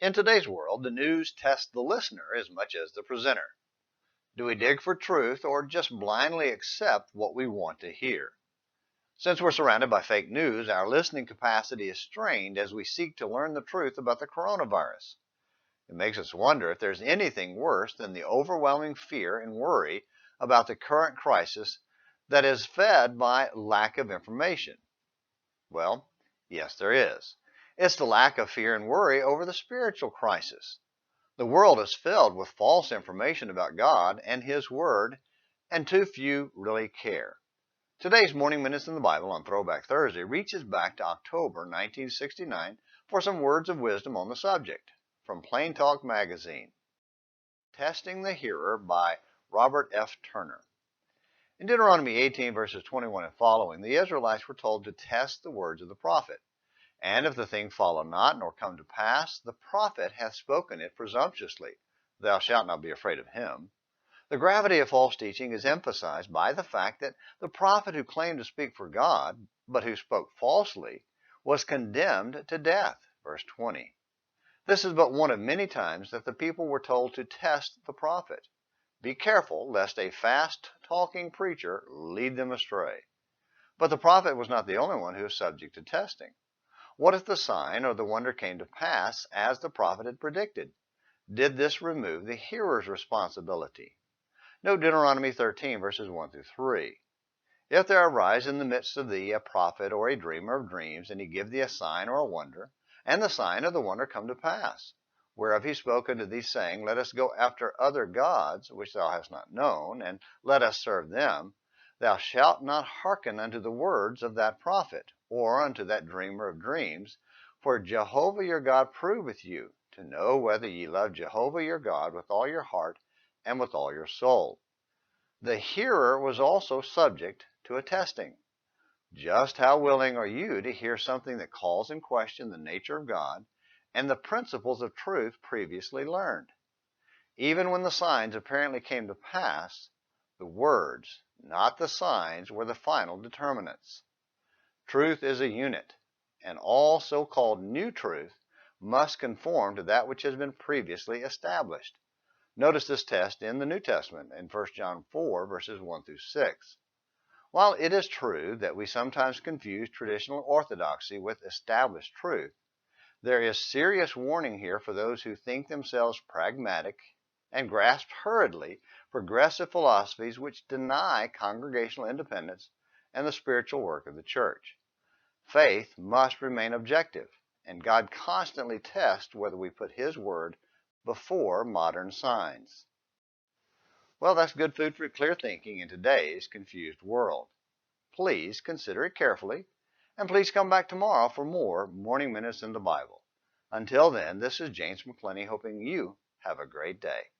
In today's world, the news tests the listener as much as the presenter. Do we dig for truth or just blindly accept what we want to hear? Since we're surrounded by fake news, our listening capacity is strained as we seek to learn the truth about the coronavirus. It makes us wonder if there's anything worse than the overwhelming fear and worry about the current crisis that is fed by lack of information. Well, yes, there is. It's the lack of fear and worry over the spiritual crisis. The world is filled with false information about God and His Word, and too few really care. Today's Morning Minutes in the Bible on Throwback Thursday reaches back to October 1969 for some words of wisdom on the subject. From Plain Talk Magazine. Testing the Hearer by Robert F. Turner. In Deuteronomy 18 verses 21 and following, the Israelites were told to test the words of the prophet. And if the thing follow not, nor come to pass, the prophet hath spoken it presumptuously. Thou shalt not be afraid of him. The gravity of false teaching is emphasized by the fact that the prophet who claimed to speak for God, but who spoke falsely, was condemned to death. Verse 20. This is but one of many times that the people were told to test the prophet. Be careful lest a fast-talking preacher lead them astray. But the prophet was not the only one who was subject to testing. What if the sign or the wonder came to pass as the prophet had predicted? Did this remove the hearer's responsibility? Note Deuteronomy 13 verses 1 through 3. If there arise in the midst of thee a prophet or a dreamer of dreams, and he give thee a sign or a wonder, and the sign or the wonder come to pass, whereof he spoke unto thee, saying, Let us go after other gods, which thou hast not known, and let us serve them, thou shalt not hearken unto the words of that prophet, or unto that dreamer of dreams, for Jehovah your God proveth you, to know whether ye love Jehovah your God with all your heart and with all your soul. The hearer was also subject to a testing. Just how willing are you to hear something that calls in question the nature of God and the principles of truth previously learned? Even when the signs apparently came to pass, the words, not the signs, were the final determinants. Truth is a unit, and all so-called new truth must conform to that which has been previously established. Notice this test in the New Testament in 1 John 4 verses 1 through 6. While it is true that we sometimes confuse traditional orthodoxy with established truth, there is serious warning here for those who think themselves pragmatic and grasp hurriedly progressive philosophies which deny congregational independence and the spiritual work of the church. Faith must remain objective, and God constantly tests whether we put His Word before modern signs. Well, that's good food for clear thinking in today's confused world. Please consider it carefully, and please come back tomorrow for more Morning Minutes in the Bible. Until then, this is James McClenny hoping you have a great day.